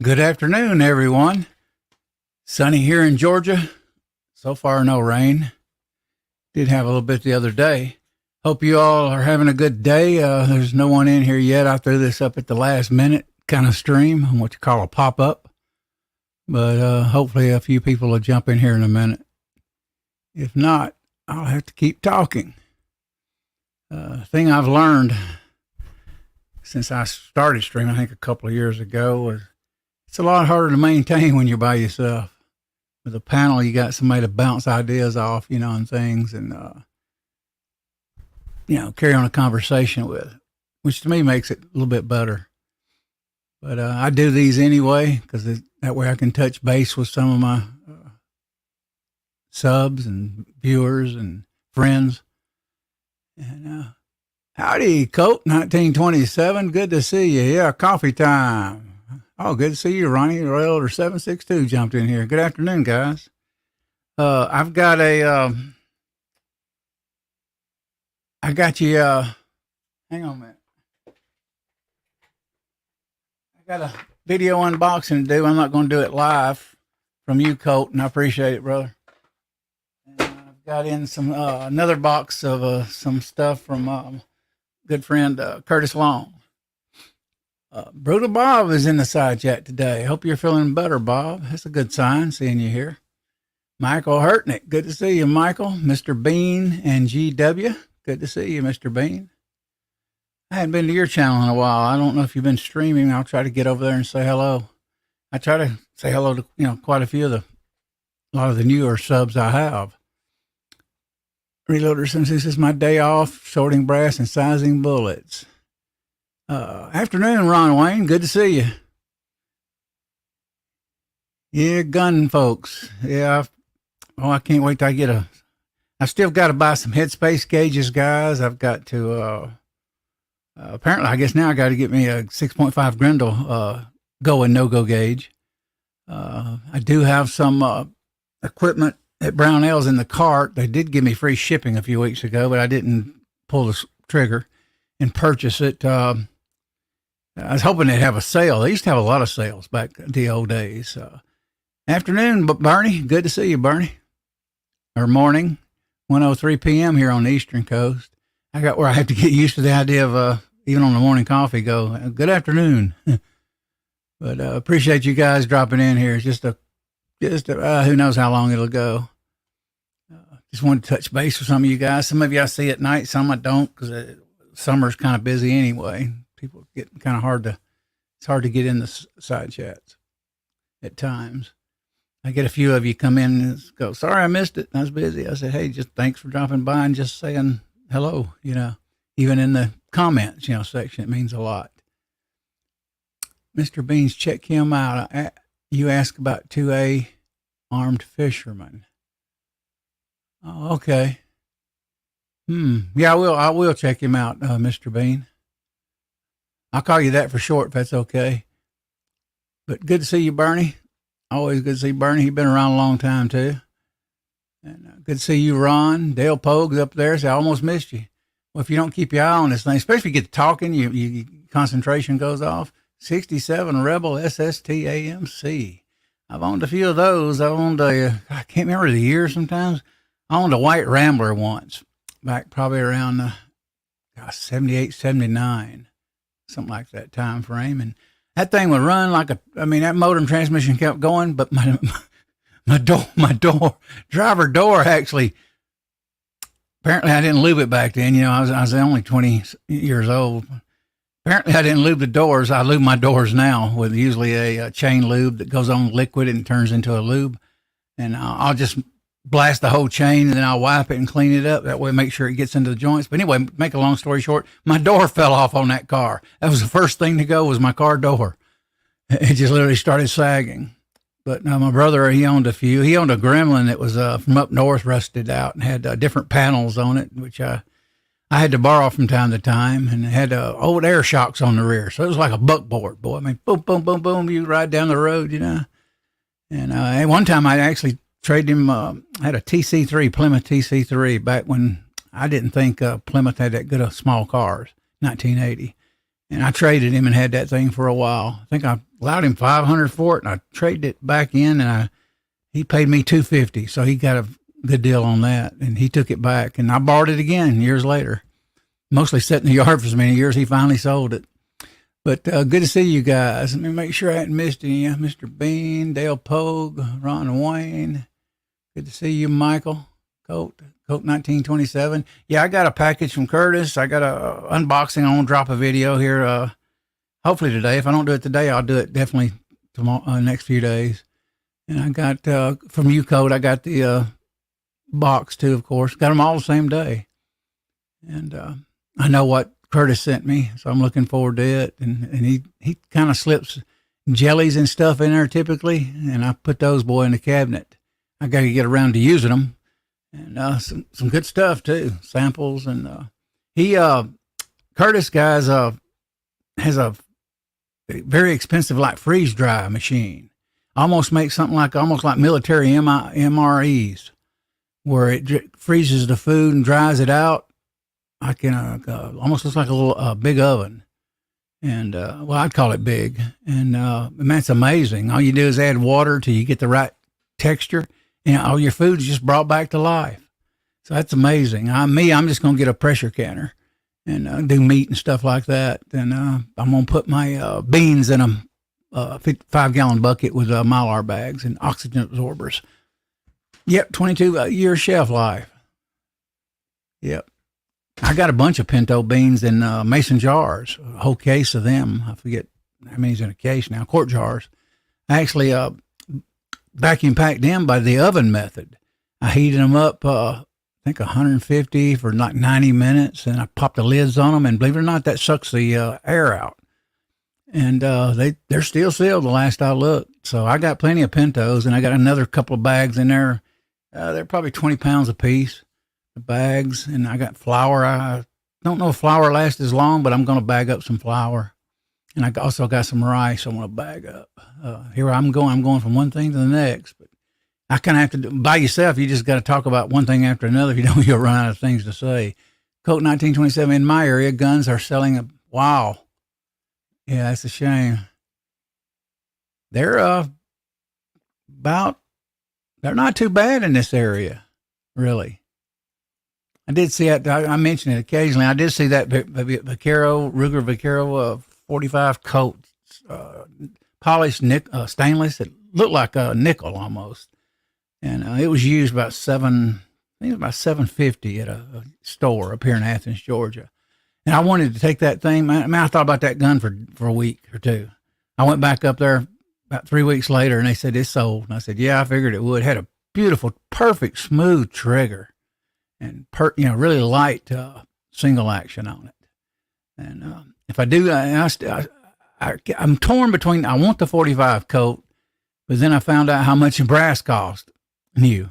Good afternoon, everyone. Sunny here in Georgia. So far, no rain. Did have a little bit the other day. Hope you all are having a good day. There's no one in here yet. I threw this up at the last minute kind of stream, what you call a pop-up. But hopefully a few people will jump in here in a minute. If not, I'll have to keep talking. Thing I've learned since I started streaming, I think a couple of years ago, was it's a lot harder to maintain when you're by yourself. With a panel, you got somebody to bounce ideas off, and things, and carry on a conversation with, which to me makes it a little bit better. But I do these anyway because that way I can touch base with some of my subs and viewers and friends. And howdy, Colt, 1927. Good to see you. Yeah, coffee time. Oh, good to see you, Ronnie. Royal Order 762 jumped in here. Good afternoon, guys. I've got I got you, hang on a minute. I got a video unboxing to do. I'm not going to do it live from you, Colt, and I appreciate it, brother. And I've got in some, another box of some stuff from good friend Curtis Long. Brutal Bob is in the side chat today. Hope you're feeling better, Bob. That's a good sign, seeing you here. Michael Hurtnick, good to see you, Michael. Mr. Bean and GW, good to see you, Mr. Bean. I hadn't been to your channel in a while. I don't know if you've been streaming. I'll try to get over there and say hello. I try to say hello to quite a lot of the newer subs I have. Reloader, since this is my day off, sorting brass and sizing bullets. Afternoon, Ron Wayne. Good to see you. Yeah, gun folks. Yeah. I can't wait till I still got to buy some headspace gauges, guys. I've got to, apparently, I guess now I got to get me a 6.5 Grendel, go and no-go gauge. I do have some, equipment at Brownells in the cart. They did give me free shipping a few weeks ago, but I didn't pull the trigger and purchase it. I was hoping they'd have a sale. They used to have a lot of sales back in the old days. Afternoon, Bernie. Good to see you, Bernie. Or morning, 1:03 p.m. here on the Eastern Coast. I got where I have to get used to the idea of even on the morning coffee go, good afternoon. But appreciate you guys dropping in here. It's just who knows how long it'll go. Just wanted to touch base with some of you guys. Some of you I see at night, some I don't because summer's kind of busy anyway. People get kind of it's hard to get in the side chats at times. I get a few of you come in and go, sorry, I missed it. I was busy. I said, hey, just thanks for dropping by and just saying hello, even in the comments, section, it means a lot. Mr. Beans, check him out. You asked about 2A armed fishermen. Oh, okay. Yeah, I will check him out, Mr. Bean. I'll call you that for short if that's okay. But good to see you, Bernie. Always good to see Bernie. He's been around a long time, too. And good to see you, Ron. Dale Pogue's up there. So I almost missed you. Well, if you don't keep your eye on this thing, especially if you get to talking, you concentration goes off. 67 Rebel SST AMC. I've owned a few of those. I owned I can't remember the year sometimes. I owned a white Rambler once, back probably around 78, 79. Something like that time frame. And that thing would run like that motor and transmission kept going, but my driver door actually, apparently I didn't lube it back then. I was only 20 years old. Apparently I didn't lube the doors. I lube my doors now with usually a chain lube that goes on liquid and turns into a lube. And I'll just blast the whole chain and then I'll wipe it and clean it up. That way, make sure it gets into the joints. But anyway, make a long story short, my door fell off on that car. That was the first thing to go was my car door. It just literally started sagging. But my brother, he owned a few. He owned a Gremlin that was from up north, rusted out and had different panels on it, which I had to borrow from time to time, and it had old air shocks on the rear. So it was like a buckboard, boy. Boom, boom, boom, boom. You ride down the road, And at one time I actually traded him, I had a TC3, Plymouth TC3, back when I didn't think Plymouth had that good of small cars, 1980. And I traded him and had that thing for a while. I think I allowed him 500 for it, and I traded it back in, and he paid me 250, so he got a good deal on that, and he took it back, and I borrowed it again years later. Mostly sat in the yard for so many years, he finally sold it. But good to see you guys. Let me make sure I hadn't missed any. Mr. Bean, Dale Pogue, Ron Wayne. Good to see you, Michael. Colt 1927. Yeah, I got a package from Curtis. I got a unboxing. I'm gonna drop a video here. Hopefully today. If I don't do it today, I'll do it definitely tomorrow, next few days. And I got from you, Colt. I got the box too, of course. Got them all the same day. And I know what Curtis sent me, so I'm looking forward to it. And he kind of slips jellies and stuff in there typically, and I put those in the cabinet. I got to get around to using them. And some good stuff too, samples. And Curtis, guys, has a very expensive like freeze dry machine. Almost makes something like military MREs, where it freezes the food and dries it out. I can almost looks like a little big oven. And well, I'd call it big. And that's amazing. All you do is add water till you get the right texture, and all your food's just brought back to life. So that's amazing. I'm just going to get a pressure canner and do meat and stuff like that. And I'm going to put my beans in a 5-gallon bucket with Mylar bags and oxygen absorbers. Yep, 22-year shelf life. Yep. I got a bunch of pinto beans in mason jars, a whole case of them. I forget how many's in a case now, quart jars. I actually vacuum packed them by the oven method. I heated them up, I think 150 for like 90 minutes, and I popped the lids on them, and believe it or not, that sucks the air out. And they're still sealed the last I looked. So I got plenty of pintos, and I got another couple of bags in there. They're probably 20 pounds a piece, the bags. And I got flour. I don't know if flour lasts as long, but I'm going to bag up some flour. And I also got some rice I want to bag up. Here I'm going from one thing to the next. But I kind of have to by yourself. You just got to talk about one thing after another. If you don't, you'll run out of things to say. Colt 1927 in my area, guns are selling. Wow. Yeah, that's a shame. They're they're not too bad in this area, really. I did see that. I mentioned it occasionally. I did see that Ruger Vaquero 45 Colt, polished stainless. It looked like a nickel almost, and it was used about I think it was about $750 at a store up here in Athens, Georgia. And I wanted to take that thing. I thought about that gun for a week or two. I went back up there about 3 weeks later, and they said it's sold. And I said, yeah, I figured it would. Had a beautiful, perfect, smooth trigger, and really light single action on it. And if I do, I'm torn between. I want the 45 Colt, but then I found out how much brass cost new.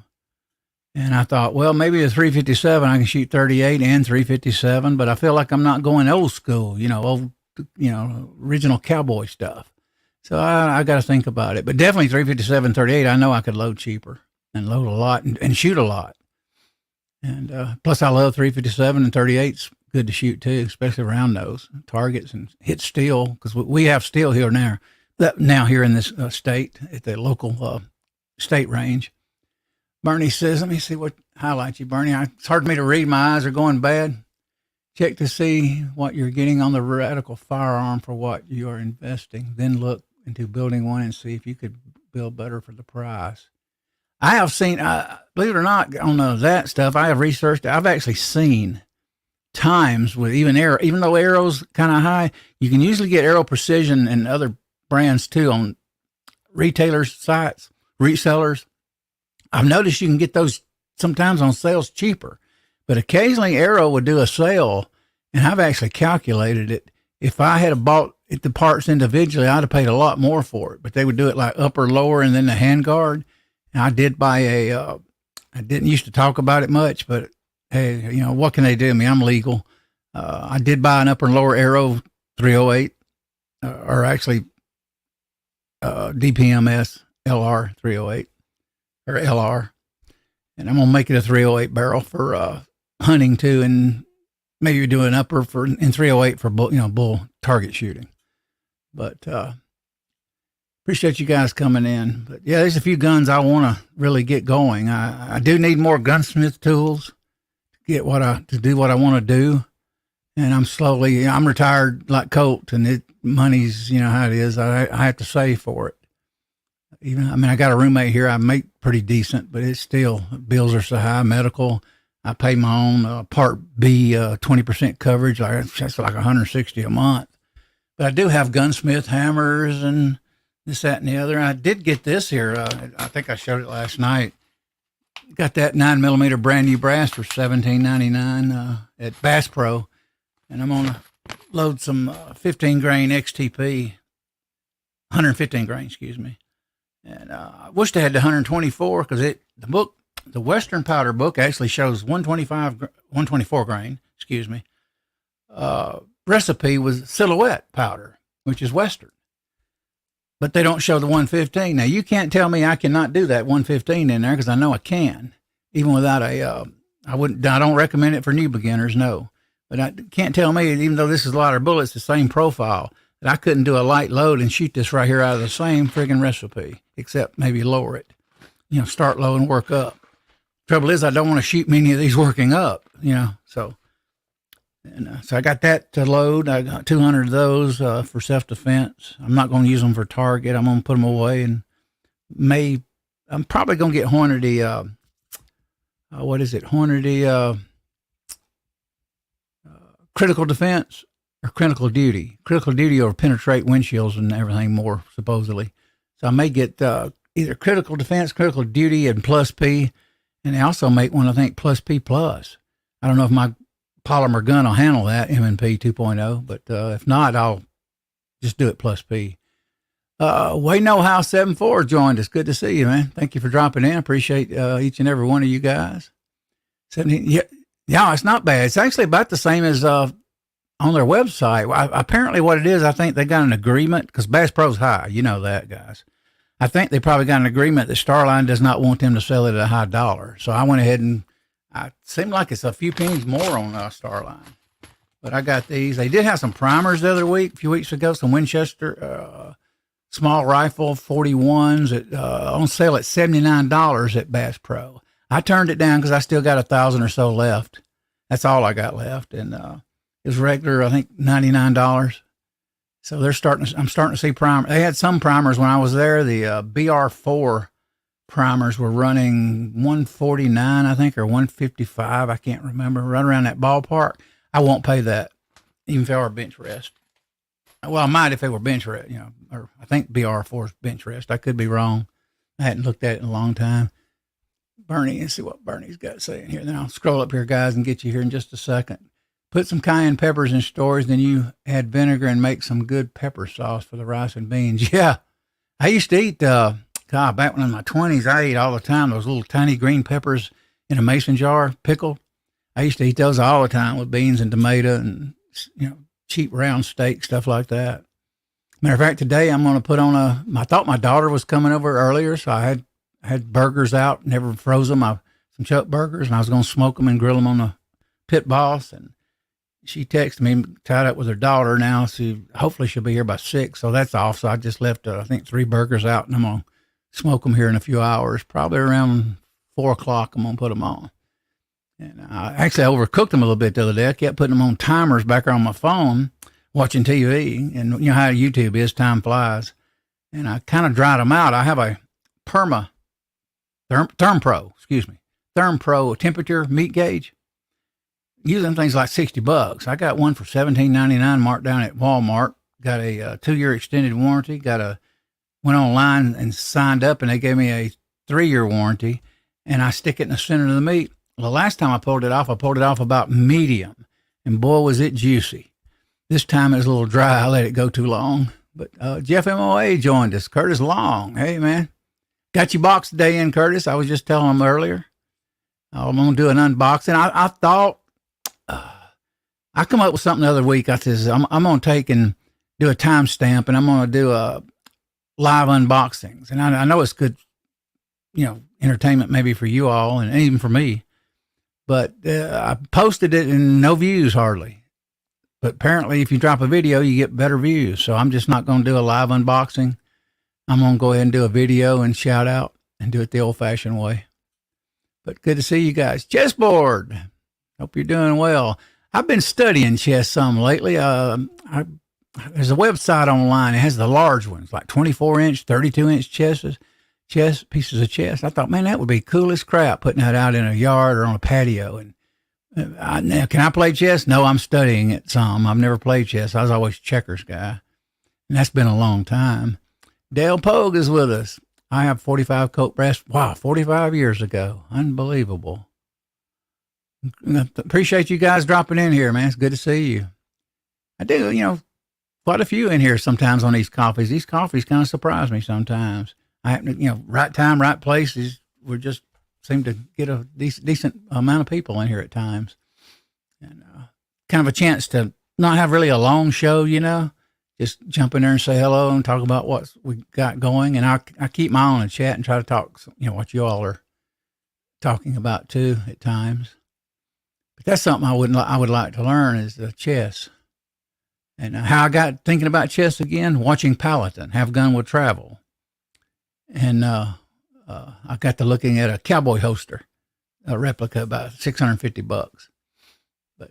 And I thought, well, maybe a 357, I can shoot 38 and 357, but I feel like I'm not going old school, original cowboy stuff. So I got to think about it. But definitely 357, 38, I know I could load cheaper and load a lot and shoot a lot. And plus, I love 357 and 38's good to shoot too, especially around those targets and hit steel, because we have steel here now here in this state at the local state range. Bernie says, let me see what highlights you, Bernie. It's hard for me to read. My eyes are going bad. Check to see what you're getting on the radical firearm for what you are investing. Then look into building one and see if you could build better for the price. I have seen, believe it or not, on that stuff, I have researched. I've actually seen times with even though Arrow's kind of high, you can usually get Arrow Precision and other brands too on retailers' sites, resellers. I've noticed you can get those sometimes on sales cheaper, but occasionally Arrow would do a sale, and I've actually calculated it. If I had bought the parts individually, I'd have paid a lot more for it, but they would do it like upper, lower, and then the handguard. And I did buy I didn't used to talk about it much, but hey, what can they do? I mean, I'm legal. I did buy an upper and lower Arrow 308, or actually DPMS LR 308. Or LR, and I'm gonna make it a 308 barrel for hunting too, and maybe do an upper in 308 for bull target shooting. But Appreciate you guys coming in. But yeah, there's a few guns I want to really get going. I do need more gunsmith tools to get to do what I want to do. And I'm retired like Colt, and money's, how it is. I have to save for it. I got a roommate here. I make pretty decent, but it's still, bills are so high. Medical, I pay my own Part B 20% coverage. That's like $160 a month. But I do have gunsmith hammers and this, that, and the other. I did get this here. I think I showed it last night. Got that 9mm brand new brass for $17.99 at Bass Pro. And I'm going to load some 15 grain XTP, 115 grain, excuse me. And I wish they had the 124 because the Western powder book actually shows 124 grain, excuse me. Recipe was Silhouette powder, which is Western. But they don't show the 115. Now, you can't tell me I cannot do that 115 in there because I know I can, even without I don't recommend it for new beginners, no. But I can't tell me, even though this is lighter bullets, the same profile, that I couldn't do a light load and shoot this right here out of the same friggin' recipe, except maybe lower it. Start low and work up. Trouble is, I don't want to shoot many of these working up, so. So I got that to load. I got 200 of those for self-defense. I'm not going to use them for target. I'm going to put them away, and I'm probably going to get Hornady, Hornady critical defense or critical duty. Critical duty will penetrate windshields and everything more, supposedly. So I may get either critical defense, critical duty, and plus P, and they also make one, I think, plus P plus. I don't know if my polymer gun will handle that, M&P 2.0, but if not, I'll just do it plus P. Wayno House 74 joined us. Good to see you, man. Thank you for dropping in. Appreciate each and every one of you guys. 17, yeah, it's not bad. It's actually about the same as on their website. Apparently what it is, I think they got an agreement, because Bass Pro's high. You know that, guys. I think they probably got an agreement that Starline does not want them to sell it at a high dollar. So I went ahead and it seemed like it's a few pennies more on Starline. But I got these. They did have some primers the other week, a few weeks ago, some Winchester small rifle 41s on sale at $79 at Bass Pro. I turned it down because I still got 1,000 or so left. That's all I got left. And it was regular, I think, $99. So I'm starting to see primers. They had some primers when I was there. The BR4 primers were running 149, I think, or 155. I can't remember. Right around that ballpark. I won't pay that, even if they were bench rest. Well, I might if they were bench rest, or I think BR4 is bench rest. I could be wrong. I hadn't looked at it in a long time. Bernie, let's see what Bernie's got to say in here. Then I'll scroll up here, guys, and get you here in just a second. Put some cayenne peppers in storage, then you add vinegar and make some good pepper sauce for the rice and beans. Yeah, I used to eat, back when in my 20s, I ate all the time those little tiny green peppers in a mason jar, pickled. I used to eat those all the time with beans and tomato and, cheap round steak, stuff like that. Matter of fact, today I'm going to put on I thought my daughter was coming over earlier, so I had burgers out, never froze them. Some chuck burgers, and I was going to smoke them and grill them on the Pit Boss. And she texted me, tied up with her daughter now. Hopefully she'll be here by 6, so that's off. So I just left, I think, 3 burgers out, and I'm going to smoke them here in a few hours. Probably around 4 o'clock, I'm going to put them on. And I overcooked them a little bit the other day. I kept putting them on timers back on my phone, watching TV. And you know how YouTube is, time flies. And I kind of dried them out. I have a ThermPro temperature meat gauge. Using things like $60. I got one for $17.99 marked down at Walmart. Got a 2-year extended warranty. Went online and signed up, and they gave me a 3-year warranty. And I stick it in the center of the meat. The last time I pulled it off about medium, and boy, was it juicy. This time it was a little dry. I let it go too long. But Jeff MOA joined us. Curtis Long. Hey, man. Got your box today in, Curtis. I was just telling him earlier. I'm going to do an unboxing. I thought I come up with something the other week. I says, I'm going to take and do a timestamp, and I'm going to do a live unboxings. And I know it's good, entertainment maybe for you all and even for me. But I posted it and no views hardly. But apparently if you drop a video, you get better views. So I'm just not going to do a live unboxing. I'm going to go ahead and do a video and shout out and do it the old-fashioned way. But good to see you guys. Chessboard. Hope you're doing well. I've been studying chess some lately. There's a website online. It has the large ones, like 24-inch, 32-inch pieces of chess. I thought, man, that would be cool as crap, putting that out in a yard or on a patio. And now, can I play chess? No, I'm studying it some. I've never played chess. I was always checkers guy, and that's been a long time. Dale Pogue is with us. I have 45 Colt brass. Wow, 45 years ago. Unbelievable. Appreciate you guys dropping in here, man. It's good to see you. I do, quite a few in here sometimes on these coffees. These coffees kind of surprise me sometimes. I happen to, right time, right places. We just seem to get a decent amount of people in here at times. And kind of a chance to not have really a long show, just jump in there and say hello and talk about what we got going. And I keep my eye on the chat and try to talk, what you all are talking about too at times. But that's something I would like to learn is chess. And how I got thinking about chess again, watching Paladin, Have Gun Will Travel. And I got to looking at a cowboy holster, a replica, about $650. But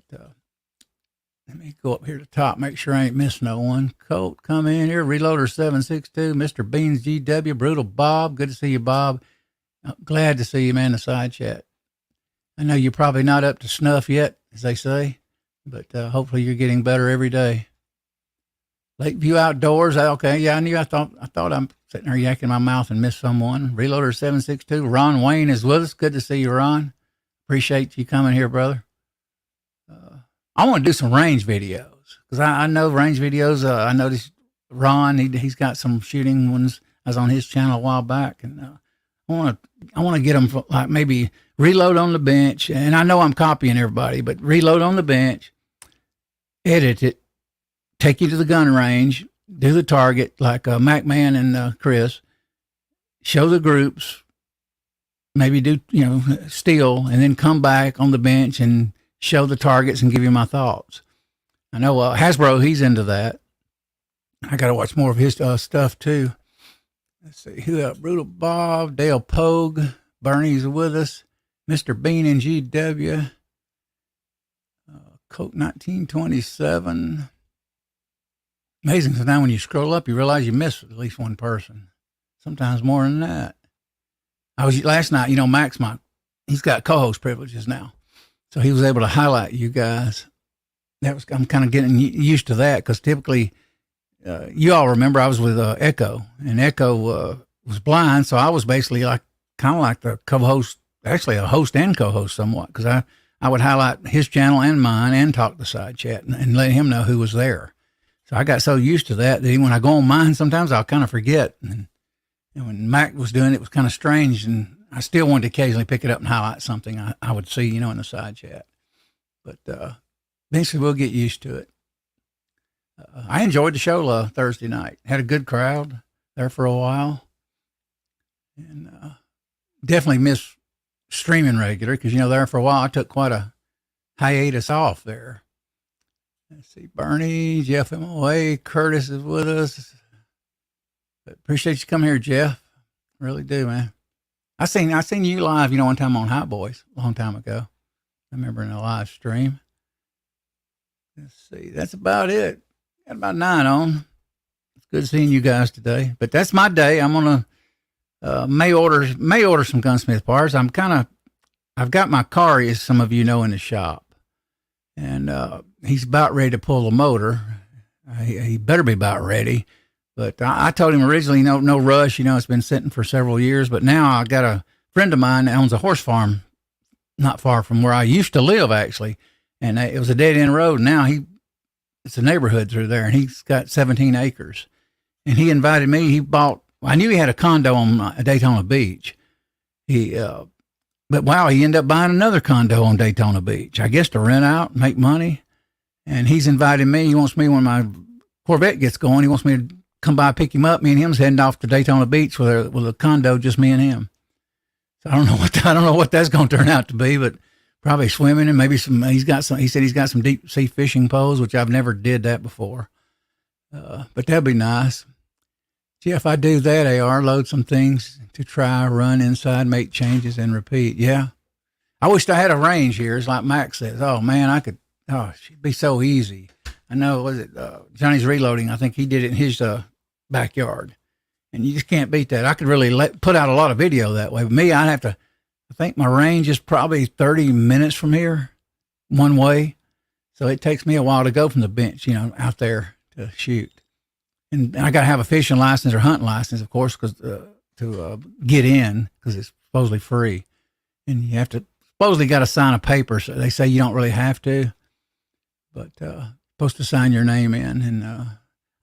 let me go up here to the top, make sure I ain't missed no one. Colt, come in here. Reloader 762, Mr. Beans GW, Brutal Bob. Good to see you, Bob. Glad to see you, man, in the side chat. I know you're probably not up to snuff yet, as they say, but hopefully you're getting better every day. Lakeview Outdoors. Okay, yeah, I knew. I thought I'm sitting there yakking my mouth and missed someone. Reloader 762. Ron Wayne is with us. Good to see you, Ron. Appreciate you coming here, brother. I want to do some range videos because I know range videos. I noticed Ron. He's got some shooting ones. I was on his channel a while back, and I want to get them like maybe reload on the bench. And I know I'm copying everybody, but reload on the bench, edit it, take you to the gun range, do the target like MacMan and Chris, show the groups, maybe do, steal, and then come back on the bench and show the targets and give you my thoughts. I know Hasbro, he's into that. I got to watch more of his stuff too. Let's see who else. Brutal Bob, Dale Pogue, Bernie's with us, Mr. Bean and GW, Colt 1927. Amazing. So now when you scroll up, you realize you missed at least one person. Sometimes more than that. Last night, Max, he's got co-host privileges now. So he was able to highlight you guys. I'm kind of getting used to that because typically, you all remember I was with Echo, and Echo was blind. So I was basically kind of like the co-host, actually a host and co-host somewhat, because I would highlight his channel and mine and talk the side chat and let him know who was there. So I got so used to that when I go on mine, sometimes I'll kind of forget. And when Mac was doing it, it was kind of strange. And I still wanted to occasionally pick it up and highlight something I would see, in the side chat. But eventually we'll get used to it. I enjoyed the show Thursday night. Had a good crowd there for a while. And definitely miss streaming regular because, there for a while I took quite a hiatus off there. Let's see, Bernie, Jeff MOA, Curtis is with us. But appreciate you coming here, Jeff. Really do, man. I seen you live, one time on Hot Boys a long time ago. I remember in a live stream. Let's see, that's about it. Got about 9 on. It's good seeing you guys today. But that's my day. I'm gonna may order some gunsmith parts. I've got my car, as some of you know, in the shop. And he's about ready to pull the motor. He better be about ready. But I told him originally, no rush. It's been sitting for several years. But now I got a friend of mine that owns a horse farm not far from where I used to live, actually. And it was a dead-end road. Now it's a neighborhood through there, and he's got 17 acres. And he invited me. I knew he had a condo on Daytona Beach. But wow, he ended up buying another condo on Daytona Beach, I guess to rent out, make money. And he's invited me. He wants me, when my Corvette gets going, he wants me to come by, pick him up. Me and him's heading off to Daytona Beach with a condo, just me and him. So I don't know what that's going to turn out to be, but probably swimming and maybe he said he's got some deep sea fishing poles, which I've never did that before. But that'd be nice. See, if I do that, AR, load some things to try, run inside, make changes, and repeat. Yeah. I wished I had a range here. It's like Max says. Oh, man, it'd be so easy. I know, was it Johnny's Reloading? I think he did it in his backyard. And you just can't beat that. I could really put out a lot of video that way. But me, I think my range is probably 30 minutes from here, one way. So it takes me a while to go from the bench, out there to shoot. And I got to have a fishing license or hunting license, of course, to get in, because it's supposedly free. And you have to supposedly got to sign a paper. So they say you don't really have to, but supposed to sign your name in. And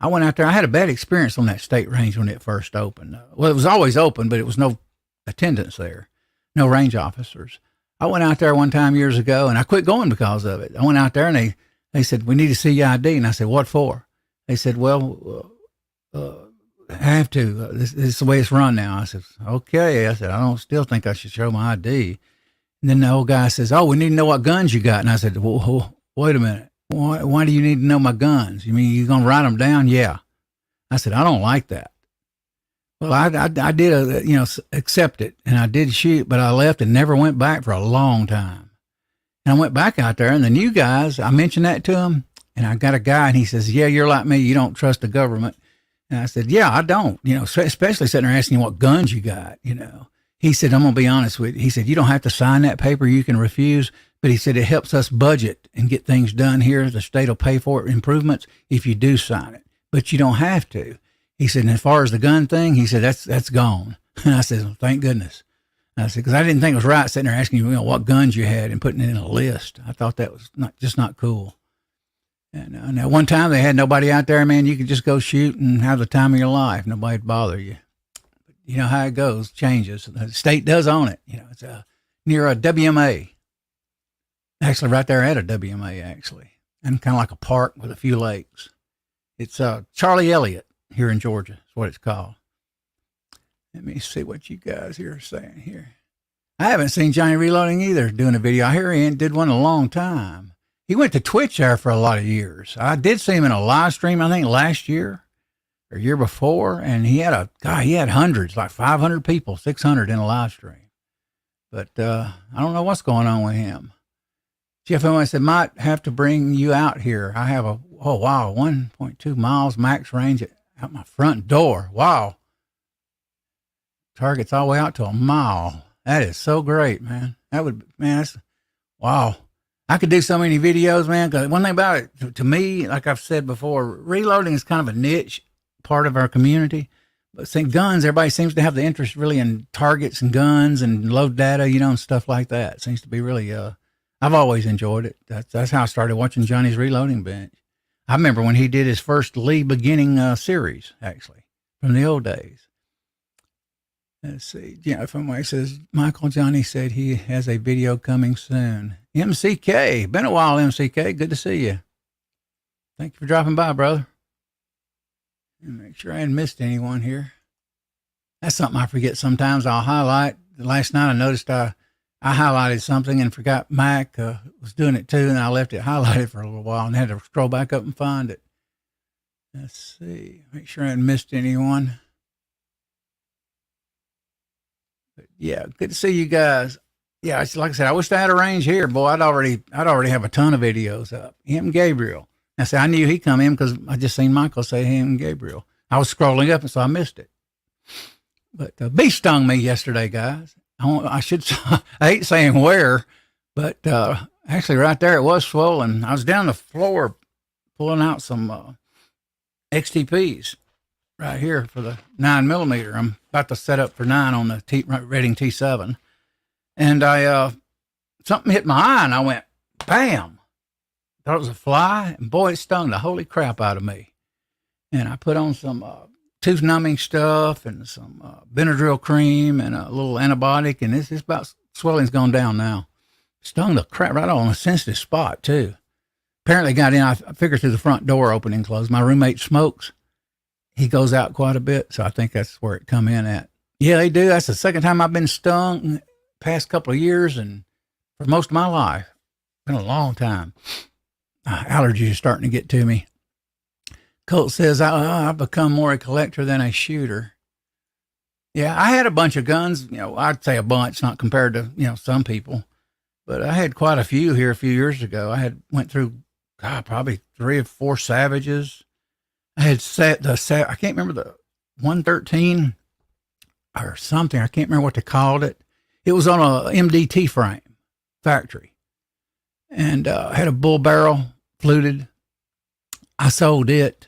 I went out there. I had a bad experience on that state range when it first opened. Well, it was always open, but it was no attendance there, no range officers. I went out there one time years ago, and I quit going because of it. I went out there, and they said, "We need to see your ID." And I said, "What for?" They said, "Well, I have to. This is the way it's run now." I said, "Okay." I said, "I don't still think I should show my ID." And then the old guy says, "Oh, we need to know what guns you got." And I said, "Well, wait a minute. Why do you need to know my guns? You mean you're going to write them down?" "Yeah." I said, "I don't like that." Well, I did, accept it, and I did shoot, but I left and never went back for a long time. And I went back out there, and the new guys, I mentioned that to him, and I got a guy, and he says, "Yeah, you're like me. You don't trust the government." And I said, "Yeah, I don't, especially sitting there asking you what guns you got, He said, "I'm going to be honest with you." He said, "You don't have to sign that paper. You can refuse." But he said, "It helps us budget and get things done here. The state will pay for it, improvements, if you do sign it. But you don't have to." He said, "And as far as the gun thing," he said, that's gone. And I said, "Well, thank goodness." I said, because I didn't think it was right sitting there asking you, what guns you had and putting it in a list. I thought that was not cool. And now one time they had nobody out there, man. You could just go shoot and have the time of your life. Nobody'd bother you. But you know how it goes, changes. The state does own it. It's near a WMA. Actually, right there at a WMA, actually. And kind of like a park with a few lakes. It's Charlie Elliott here in Georgia. That's what it's called. Let me see what you guys here are saying here. I haven't seen Johnny Reloading either doing a video. I hear he did one in a long time. He went to Twitch there for a lot of years. I did see him in a live stream, I think last year or year before, and he had hundreds, like 500 people, 600 in a live stream. But I don't know what's going on with him. Jeff Owen said, "Might have to bring you out here. I have 1.2 miles max range out my front door." Wow. Target's all the way out to a mile. That is so great, man. Wow. I could do so many videos, man, because one thing about it, to me, like I've said before, reloading is kind of a niche part of our community. But seeing guns, everybody seems to have the interest really in targets and guns and load data, and stuff like that. It seems to be really, I've always enjoyed it. That's how I started watching Johnny's Reloading Bench. I remember when he did his first Lee Beginning series, actually, from the old days. Let's see. Somebody says, Michael Johnny said he has a video coming soon. MCK. Been a while, MCK. Good to see you. Thank you for dropping by, brother. Make sure I hadn't missed anyone here. That's something I forget sometimes. I'll highlight. Last night I noticed I highlighted something and forgot Mac was doing it too, and I left it highlighted for a little while and had to scroll back up and find it. Let's see. Make sure I hadn't missed anyone. But yeah, good to see you guys. Yeah, it's like I said, I wish I had a range here. Boy, I'd already have a ton of videos up. Him and Gabriel. I said I knew he'd come in because I just seen Michael say him and Gabriel. I was scrolling up, and so I missed it. But bee stung me yesterday, guys. I hate saying where, but actually right there it was swollen. I was down the floor pulling out some XTPs. Right here for the 9mm. I'm about to set up for 9 on the Reading T7. And something hit my eye and I went, bam. Thought it was a fly, and boy, it stung the holy crap out of me. And I put on some tooth numbing stuff and some Benadryl cream and a little antibiotic, and this about swelling's gone down now. Stung the crap right on a sensitive spot too. Apparently got in, I figured through the front door opening and closed. My roommate smokes. He goes out quite a bit, so I think that's where it come in at. Yeah, they do. That's the second time I've been stung in the past couple of years, and for most of my life. Been a long time. Allergies are starting to get to me. Colt says, I've become more a collector than a shooter. Yeah, I had a bunch of guns. I'd say a bunch, not compared to, some people. But I had quite a few here a few years ago. Went through, probably 3 or 4 Savages. I had I can't remember, the 113 or something. I can't remember what they called it. It was on a MDT frame, factory. And had a bull barrel, fluted. I sold it.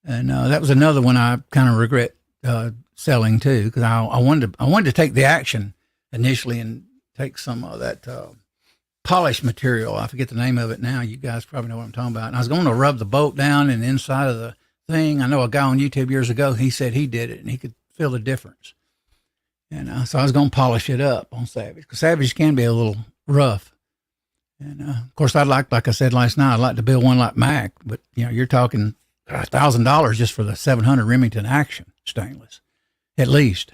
And that was another one I kind of regret selling too, because I wanted to take the action initially and take some of that polished material. I forget the name of it now. You guys probably know what I'm talking about. And I was going to rub the bolt down and inside of the thing. I know a guy on YouTube years ago, he said he did it and he could feel the difference. And so I was going to polish it up on Savage, because Savage can be a little rough. And of course, like I said last night, I'd like to build one like Mac, but you're talking $1,000 just for the 700 Remington Action stainless, at least.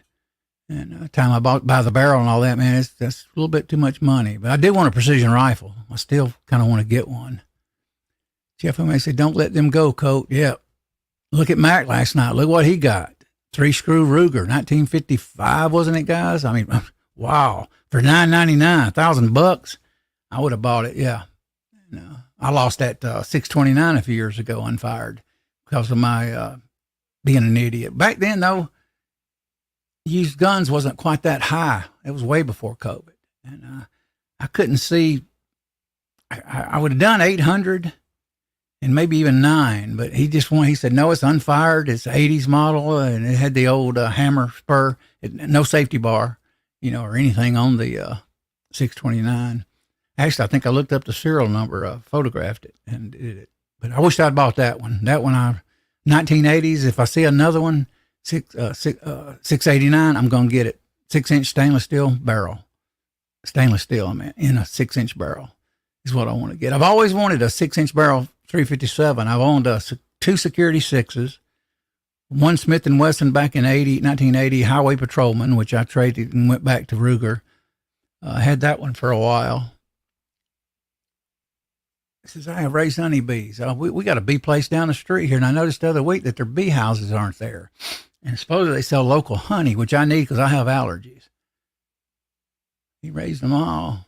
And the time I buy the barrel and all that, man, that's a little bit too much money. But I did want a precision rifle. I still kind of want to get one. Jeff may say, don't let them go, Colt. Yeah. Look at Mac last night. Look what he got. 3-screw Ruger, 1955, wasn't it, guys? I mean, wow. For $9.99, $1,000, I would have bought it. Yeah. And, I lost that 629 a few years ago unfired because of my being an idiot. Back then, though, used guns wasn't quite that high. It was way before COVID. And I couldn't see. I would have done 800 and maybe even 9, but he said, no, it's unfired. It's an 80s model, and it had the old hammer spur, no safety bar, or anything on the 629. Actually, I think I looked up the serial number, photographed it, and did it. But I wish I'd bought that one. 1980s, if I see another one, 689, I'm going to get it. 6-inch stainless steel barrel. Stainless steel, in a 6-inch barrel is what I want to get. I've always wanted a 6-inch barrel 357. I've owned 2 Security 6s, one Smith & Wesson back in 1980, Highway Patrolman, which I traded and went back to Ruger. I had that one for a while. It says, I have raised honeybees. We got a bee place down the street here, and I noticed the other week that their bee houses aren't there. And supposedly they sell local honey, which I need because I have allergies. He raised them all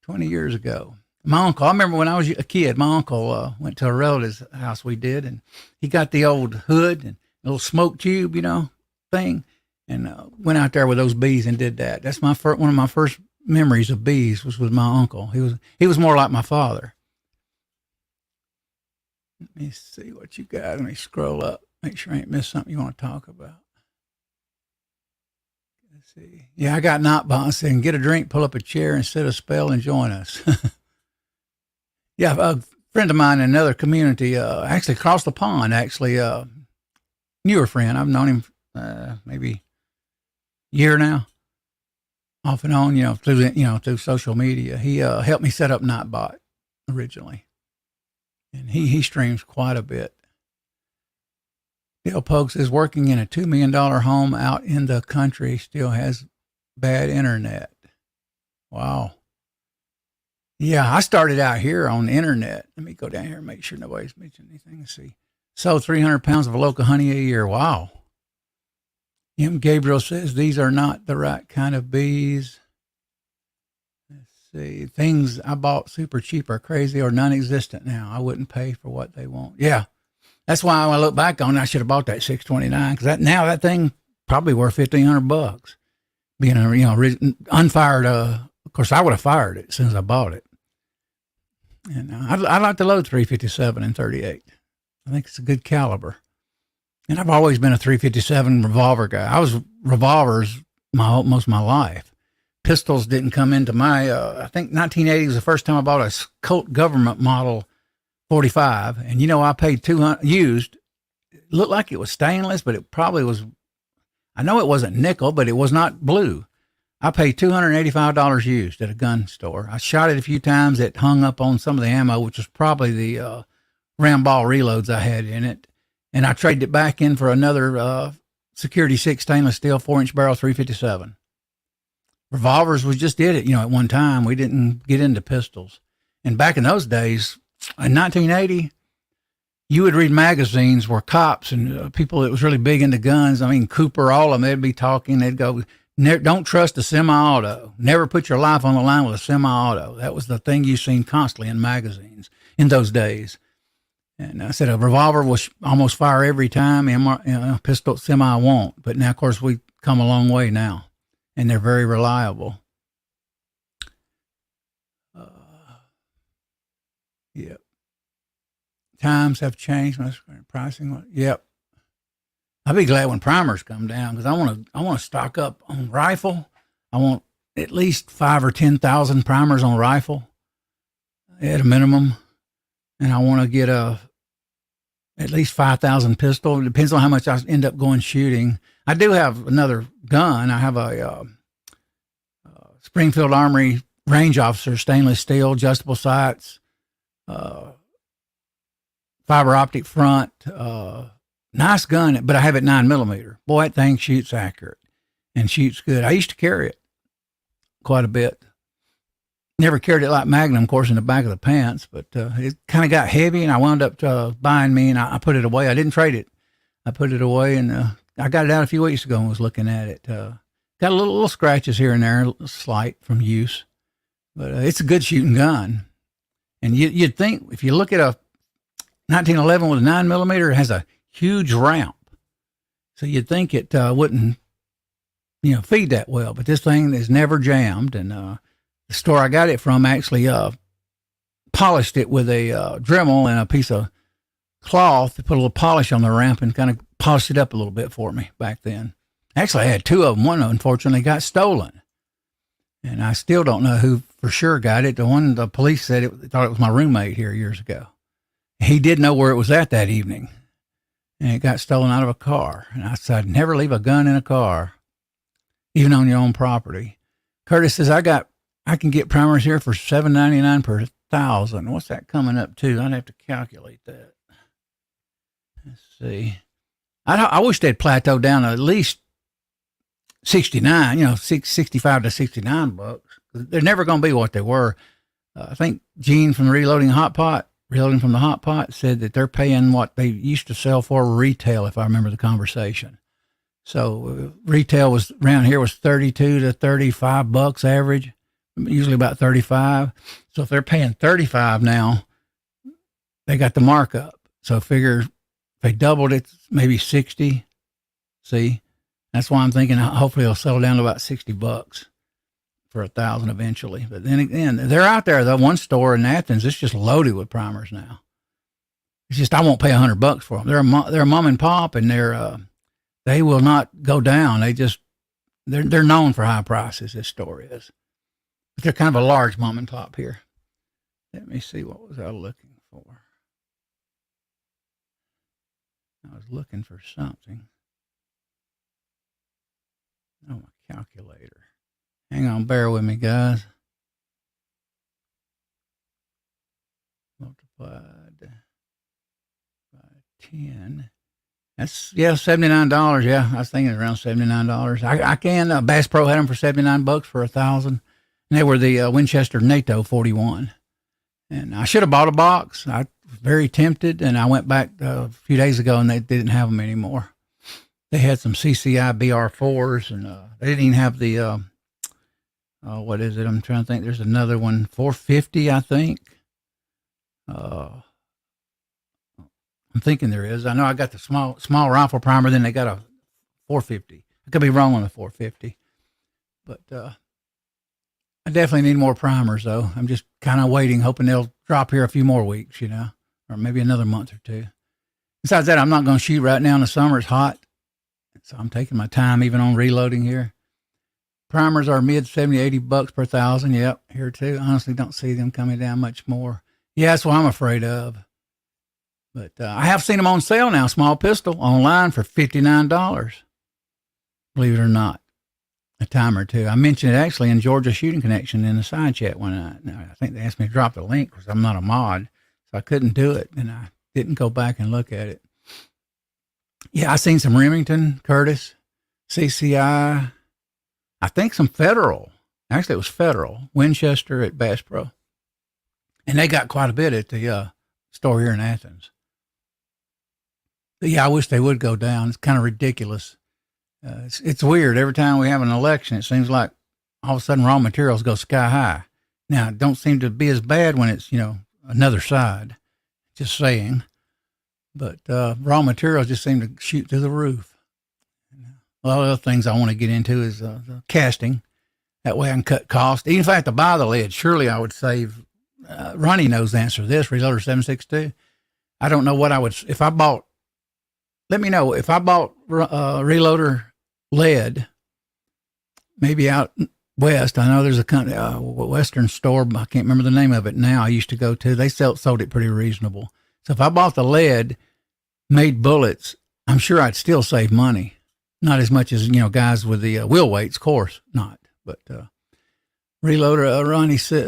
20 years ago. My uncle, I remember when I was a kid, my uncle went to a relative's house we did, and he got the old hood and a little smoke tube, thing, and went out there with those bees and did that. That's one of my first memories of bees was with my uncle. He was more like my father. Let me see what you got. Let me scroll up. Make sure I ain't missed something you want to talk about. Let's see. Yeah, I got Nightbot saying, get a drink, pull up a chair, and set a spell and join us. Yeah, a friend of mine in another community, actually across the pond, newer friend. I've known him maybe a year now, off and on, through social media. He helped me set up Nightbot originally. And he streams quite a bit. Dale Pogue says, working in a $2 million home out in the country, still has bad internet. Wow. Yeah, I started out here on the internet. Let me go down here and make sure nobody's mentioned anything. Let's see. Sold 300 pounds of local honey a year. Wow. M. Gabriel says, these are not the right kind of bees. Let's see. Things I bought super cheap are crazy or non-existent now. I wouldn't pay for what they want. Yeah. That's why when I look back on it, I should have bought that 629, because that thing probably worth $1,500. Being unfired. Of course, I would have fired it as soon as I bought it. And I like to load 357 and 38. I think it's a good caliber. And I've always been a 357 revolver guy. I was revolvers most of my life. Pistols didn't come into my, I think 1980 was the first time I bought a Colt Government Model 45. And, I paid $200 used. It looked like it was stainless, but it probably was, I know it wasn't nickel, but it was not blue. I paid $285 used at a gun store. I shot it a few times. It hung up on some of the ammo, which was probably the Ramball reloads I had in it. And I traded it back in for another Security 6 stainless steel 4-inch barrel 357. Revolvers, we just did it, at one time. We didn't get into pistols. And back in those days, in 1980, you would read magazines where cops and people that was really big into guns, I mean, Cooper, all of them, they'd be talking. They'd go, don't trust a semi-auto. Never put your life on the line with a semi-auto. That was the thing you seen constantly in magazines in those days. And I said a revolver will almost fire every time. A pistol, semi won't. But now, of course, we've come a long way now, and they're very reliable. Yep. Times have changed. Pricing. Yep. I'll be glad when primers come down because I want to stock up on rifle. I want at least 5,000 or 10,000 primers on rifle at a minimum, and I want to get at least 5,000 pistol. It depends on how much I end up going shooting. I do have another gun. I have a Springfield Armory range officer, stainless steel, adjustable sights, fiber optic front, nice gun, but I have it 9mm. Boy, that thing shoots accurate and shoots good. I used to carry it quite a bit. Never carried it like Magnum, of course, in the back of the pants, but it kind of got heavy, and I wound up buying me, and I put it away. I didn't trade it. I put it away, and I got it out a few weeks ago and was looking at it. Got a little scratches here and there, slight from use, but it's a good shooting gun. And you'd think if you look at a 1911 with a 9mm, it has a huge ramp, so you'd think it wouldn't, feed that well. But this thing is never jammed, and the store I got it from actually polished it with a Dremel and a piece of cloth to put a little polish on the ramp and kind of polished it up a little bit for me back then. Actually, I had two of them. One, unfortunately, got stolen. And I still don't know who for sure got it. The police said thought it was my roommate here years ago. He did know where it was at that evening. And it got stolen out of a car. And I said, never leave a gun in a car, even on your own property. Curtis says, I can get primers here for $7.99 per 1,000. What's that coming up to? I'd have to calculate that. Let's see. I wish they'd plateau down to at least 69, 65 to 69 bucks. They're never going to be what they were. I think Gene from Reloading from the Hot Pot said that they're paying what they used to sell for retail, if I remember the conversation. So retail was around here was 32 to 35 bucks average, usually about 35. So if they're paying 35 now, they got the markup. So figure if they doubled it, maybe 60. See, that's why I'm thinking hopefully it'll settle down to about 60 bucks for 1,000 eventually. But then again, they're out there. The one store in Athens, it's just loaded with primers now. It's just I won't pay $100 for them. They're a mom and pop, and they will not go down. They're known for high prices. This store is, but they're kind of a large mom and pop here. Let me see, what was I looking for? I was looking for something. Oh, my calculator. Hang on, bear with me, guys. Multiplied by 10. That's, $79. Yeah, I was thinking around $79. I can. Bass Pro had them for $79 for 1,000. And they were the Winchester NATO 41. And I should have bought a box. I was very tempted, and I went back a few days ago, and they didn't have them anymore. They had some CCI BR4s, and they didn't even have the, what is it? I'm trying to think. There's another one, 450, I think. I'm thinking there is. I know I got the small rifle primer, then they got a 450. I could be wrong on the 450. But I definitely need more primers, though. I'm just kind of waiting, hoping they'll drop here a few more weeks, or maybe another month or two. Besides that, I'm not going to shoot right now in the summer. It's hot. So I'm taking my time even on reloading here. Primers are mid 70, $80 per 1,000. Yep, here too. Honestly, don't see them coming down much more. Yeah, that's what I'm afraid of. But I have seen them on sale now, small pistol, online for $59. Believe it or not. A time or two. I mentioned it actually in Georgia Shooting Connection in the side chat one night. Now, I think they asked me to drop the link because I'm not a mod, so I couldn't do it, and I didn't go back and look at it. Yeah, I seen some Remington, Curtis, CCI, I think some Federal. Actually, it was Federal, Winchester at Bass Pro. And they got quite a bit at the store here in Athens. But yeah, I wish they would go down. It's kind of ridiculous. It's weird. Every time we have an election, it seems like all of a sudden raw materials go sky high. Now, it don't seem to be as bad when it's, another side. Just saying. But raw materials just seem to shoot through the roof. A lot of other things I want to get into is the casting. That way I can cut costs. Even if I have to buy the lead, surely I would save. Ronnie knows the answer to this, Reloader 762. I don't know what I would, if I bought, let me know, if I bought Reloader lead, maybe out west, I know there's a company, Western store, I can't remember the name of it now, I used to go to, they sold it pretty reasonable. So if I bought the lead, made bullets, I'm sure I'd still save money. Not as much as, guys with the wheel weights, of course, not. But Reloader,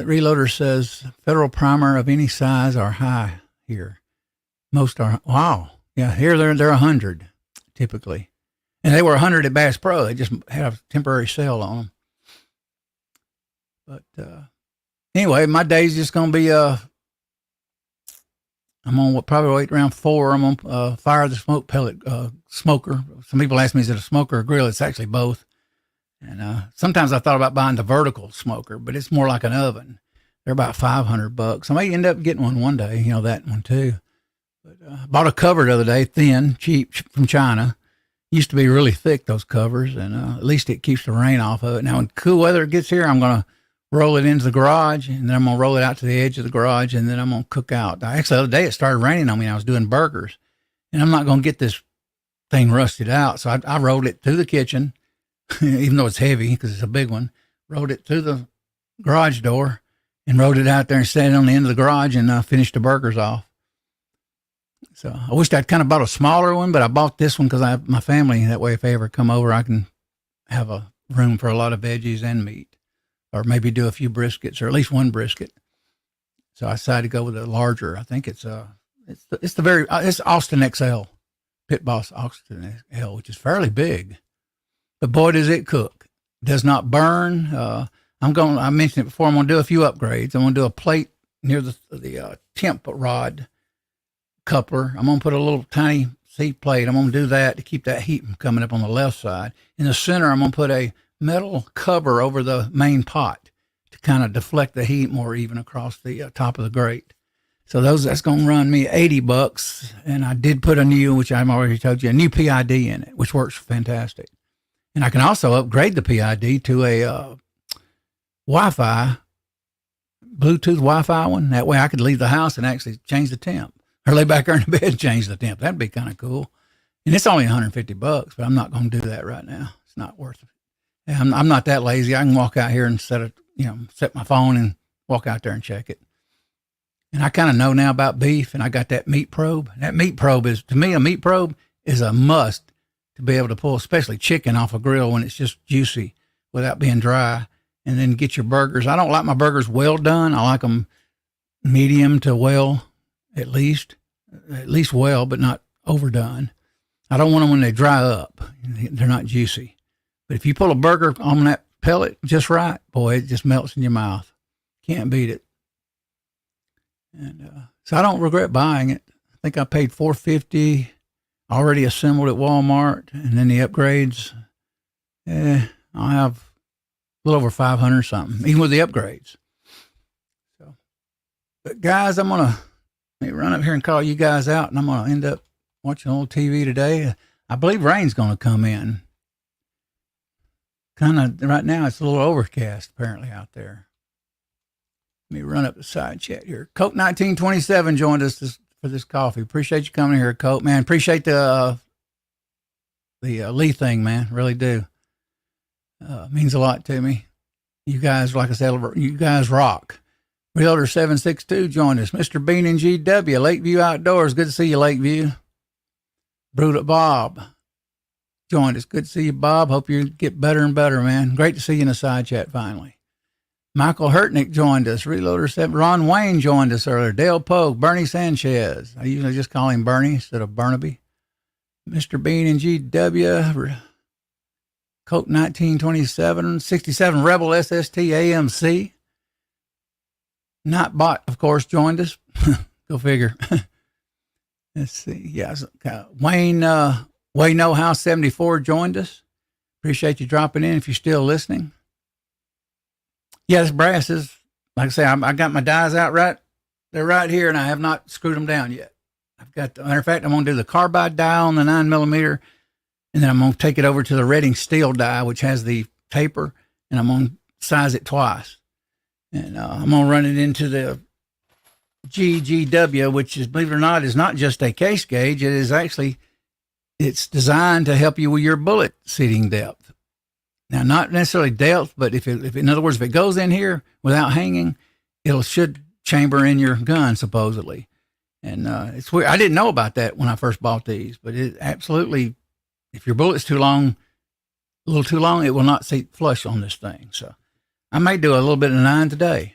Reloader says, federal primer of any size are high here. Most are, wow. Yeah, here they're 100 typically. And they were 100 at Bass Pro. They just had a temporary sale on them. But anyway, my day's just going to be, I'm going to probably wait around 4. I'm going to fire the smoke pellet smoker. Some people ask me, is it a smoker or grill? It's actually both. And sometimes I thought about buying the vertical smoker, but it's more like an oven. They're about $500. I may end up getting one day, that one too. But bought a cover the other day, thin, cheap from China. Used to be really thick, those covers, and at least it keeps the rain off of it. Now, when cool weather gets here, I'm going to roll it into the garage, and then I'm going to roll it out to the edge of the garage, and then I'm going to cook out. Actually, the other day it started raining on me, and I was doing burgers, and I'm not going to get this thing rusted out. So I rolled it through the kitchen, even though it's heavy because it's a big one, rolled it through the garage door and rolled it out there and sat it on the end of the garage and finished the burgers off. So I wished I'd kind of bought a smaller one, but I bought this one because I have my family. That way, if they ever come over, I can have a room for a lot of veggies and meat, or maybe do a few briskets, or at least one brisket. So I decided to go with a larger. I think it's Austin XL, Pit Boss Austin XL, which is fairly big. But boy, does it cook. Does not burn. I mentioned it before, I'm going to do a few upgrades. I'm going to do a plate near the temp rod coupler. I'm going to put a little tiny seat plate. I'm going to do that to keep that heat from coming up on the left side. In the center, I'm going to put a metal cover over the main pot to kind of deflect the heat more even across the top of the grate. So that's going to run me $80. And I did put a new, which I've already told you, a new PID in it, which works fantastic. And I can also upgrade the PID to a Wi-Fi, Bluetooth Wi-Fi one. That way I could leave the house and actually change the temp, or lay back there in the bed and change the temp. That'd be kind of cool. And it's only $150, but I'm not going to do that right now. It's not worth it. And I'm not that lazy. I can walk out here and set my phone and walk out there and check it. And I kind of know now about beef, and I got that meat probe. That meat probe is, to me, a meat probe is a must to be able to pull, especially chicken off a grill when it's just juicy without being dry, and then get your burgers. I don't like my burgers well done. I like them medium to well, at least well, but not overdone. I don't want them when they dry up. They're not juicy. But if you pull a burger on that pellet just right, boy, it just melts in your mouth. Can't beat it. And so I don't regret buying it. I think I paid $450, already assembled at Walmart, and then the upgrades, I'll have a little over 500 something, even with the upgrades. So, but guys, I'm going to run up here and call you guys out, and I'm going to end up watching a little TV today. I believe rain's going to come in. Kind of right now, it's a little overcast apparently out there. Let me run up the side chat here. Coke 1927 joined us for this coffee. Appreciate you coming here, Coke, man. Appreciate the Lee thing, man. Really do. Means a lot to me. You guys, like I said, you guys rock. Reloader 762 joined us. Mr. Bean and GW, Lakeview Outdoors. Good to see you, Lakeview. Brewed Bob joined us. Good to see you, Bob. Hope you get better and better, man. Great to see you in the side chat finally. Michael Hurtnick joined us. Reloader 7. Ron Wayne joined us earlier. Dale Pogue. Bernie Sanchez. I usually just call him Bernie instead of Burnaby. Mr. Bean and GW. Coke 1927. 67 Rebel SST AMC. Nightbot, of course, joined us. Go figure. Let's see. Yeah, Wayne No House 74 joined us. Appreciate you dropping in if you're still listening. Yeah, this brass is, like I say, I got my dies out right. They're right here, and I have not screwed them down yet. I've got, matter of fact, I'm going to do the carbide die on the 9mm, and then I'm going to take it over to the Redding steel die, which has the taper, and I'm going to size it twice. And I'm going to run it into the GGW, which is, believe it or not, is not just a case gauge. It is actually, it's designed to help you with your bullet seating depth. Now, not necessarily depth, but if in other words, if it goes in here without hanging, it should chamber in your gun, supposedly. And it's weird. I didn't know about that when I first bought these, but it absolutely, if your bullet's too long, a little too long, it will not seat flush on this thing. So I may do a little bit of 9 today.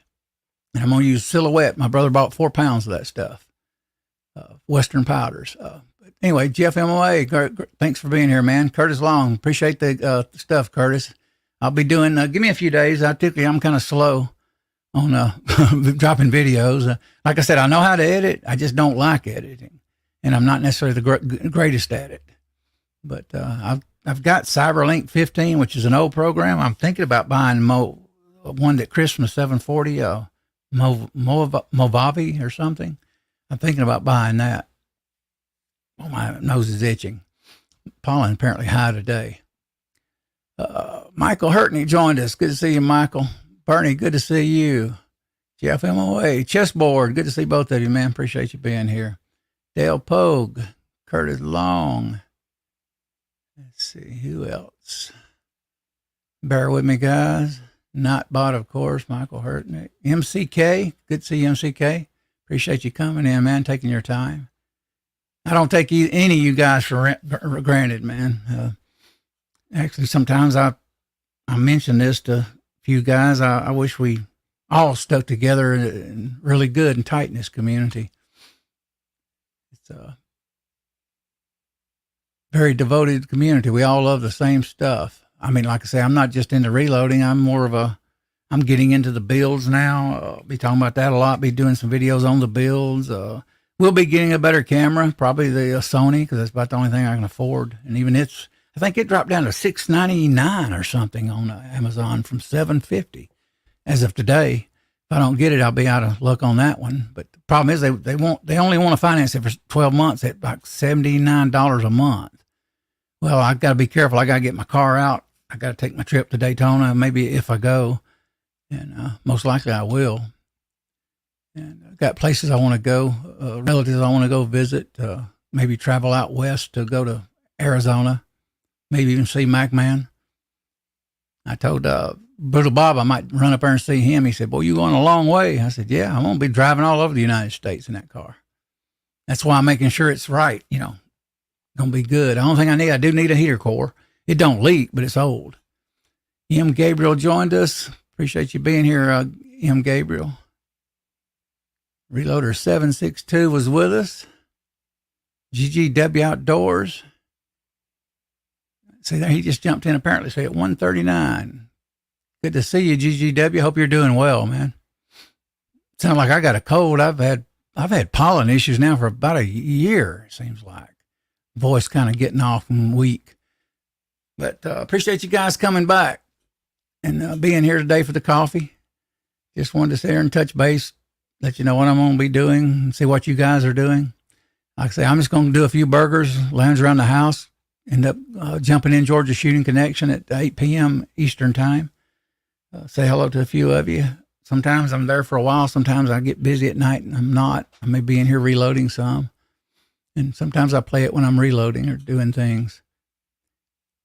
And I'm going to use Silhouette. My brother bought 4 pounds of that stuff, Western powders. But anyway, Jeff MOA, thanks for being here, man. Curtis Long, appreciate the stuff, Curtis. I'll be doing, give me a few days. I'm kind of slow on dropping videos. Like I said, I know how to edit. I just don't like editing. And I'm not necessarily the greatest at it. But I've got CyberLink 15, which is an old program. I'm thinking about buying one that Chris from the 740, Movavi or something. I'm thinking about buying that. Oh, my nose is itching. Pollen apparently high today. Michael Hurtney joined us. Good to see you, Michael. Bernie, good to see you. Jeff MOA, Chessboard, good to see both of you, man. Appreciate you being here. Dale Pogue, Curtis Long. Let's see, who else? Bear with me, guys. Nightbot, of course, Michael Hurtney. MCK, good to see you, MCK. Appreciate you coming in, man, taking your time. I don't take any of you guys for granted, man. Actually, sometimes I mention this to a few guys. I wish we all stuck together and really good and tight in this community. It's a very devoted community. We all love the same stuff. I mean, like I say, I'm not just into reloading. I'm getting into the builds now. I'll be talking about that a lot. Be doing some videos on the builds. We'll be getting a better camera, probably the Sony, because that's about the only thing I can afford. And even I think it dropped down to $699 or something on Amazon from $750 as of today. If I don't get it, I'll be out of luck on that one. But the problem is they only want to finance it for 12 months at like $79 a month. Well, I got to be careful. I got to get my car out. I got to take my trip to Daytona, maybe if I go, and most likely I will. And I've got places I want to go, relatives I want to go visit, maybe travel out west to go to Arizona, maybe even see MacMan. I told Brother Bob I might run up there and see him. He said, "Boy, you going a long way." I said, "Yeah, I'm going to be driving all over the United States in that car." That's why I'm making sure it's right, going to be good. The only thing I do need a heater core. It don't leak, but it's old. M. Gabriel joined us. Appreciate you being here, M. Gabriel. Reloader 762 was with us. GGW Outdoors. See there, he just jumped in apparently. Say at 139. Good to see you, GGW. Hope you're doing well, man. Sound like I got a cold. I've had pollen issues now for about a year. It seems like voice kind of getting off and weak. But appreciate you guys coming back and being here today for the coffee. Just wanted to sit here and touch base, let you know what I'm going to be doing, and see what you guys are doing. Like I say, I'm just going to do a few burgers, lounge around the house, end up jumping in Georgia Shooting Connection at 8 p.m. Eastern time. Say hello to a few of you. Sometimes I'm there for a while. Sometimes I get busy at night and I'm not. I may be in here reloading some. And sometimes I play it when I'm reloading or doing things.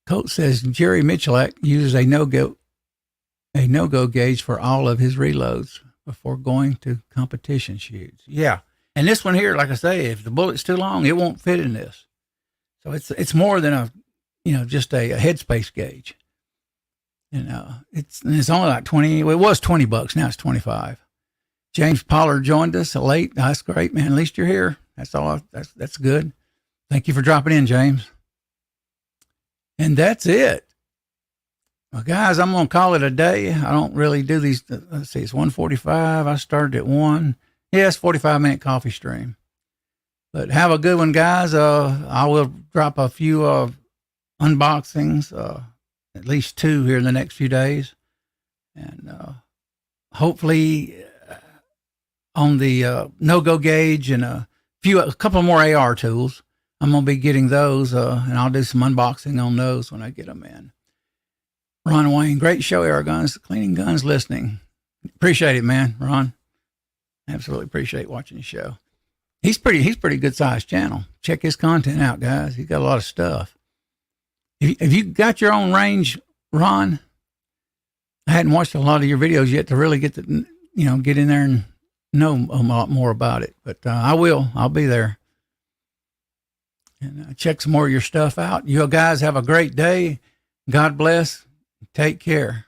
Colt says Jerry Michalak uses a no-go gauge for all of his reloads before going to competition shoots. Yeah. And this one here, like I say, if the bullet's too long, it won't fit in this. So it's more than just a headspace gauge. And it's only like 20. Well, it was $20. Now it's 25. James Pollard joined us late. That's great, man. At least you're here. That's all. That's good. Thank you for dropping in, James. And that's it. Well, guys, I'm going to call it a day. I don't really do these. Let's see, it's 1:45. I started at 1. Yeah, it's 45-minute coffee stream. But have a good one, guys. I will drop a few unboxings, at least 2 here in the next few days. And hopefully on the no-go gauge and a couple more AR tools. I'm going to be getting those, and I'll do some unboxing on those when I get them in. Ron Wayne, great show, Airguns, Cleaning Guns Listening. Appreciate it, man, Ron. Absolutely appreciate watching the show. He's pretty good sized channel. Check his content out, guys. He's got a lot of stuff. If you got your own range, Ron, I hadn't watched a lot of your videos yet to really get get in there and know a lot more about it. But I will. I'll be there. And check some more of your stuff out. You guys have a great day. God bless. Take care.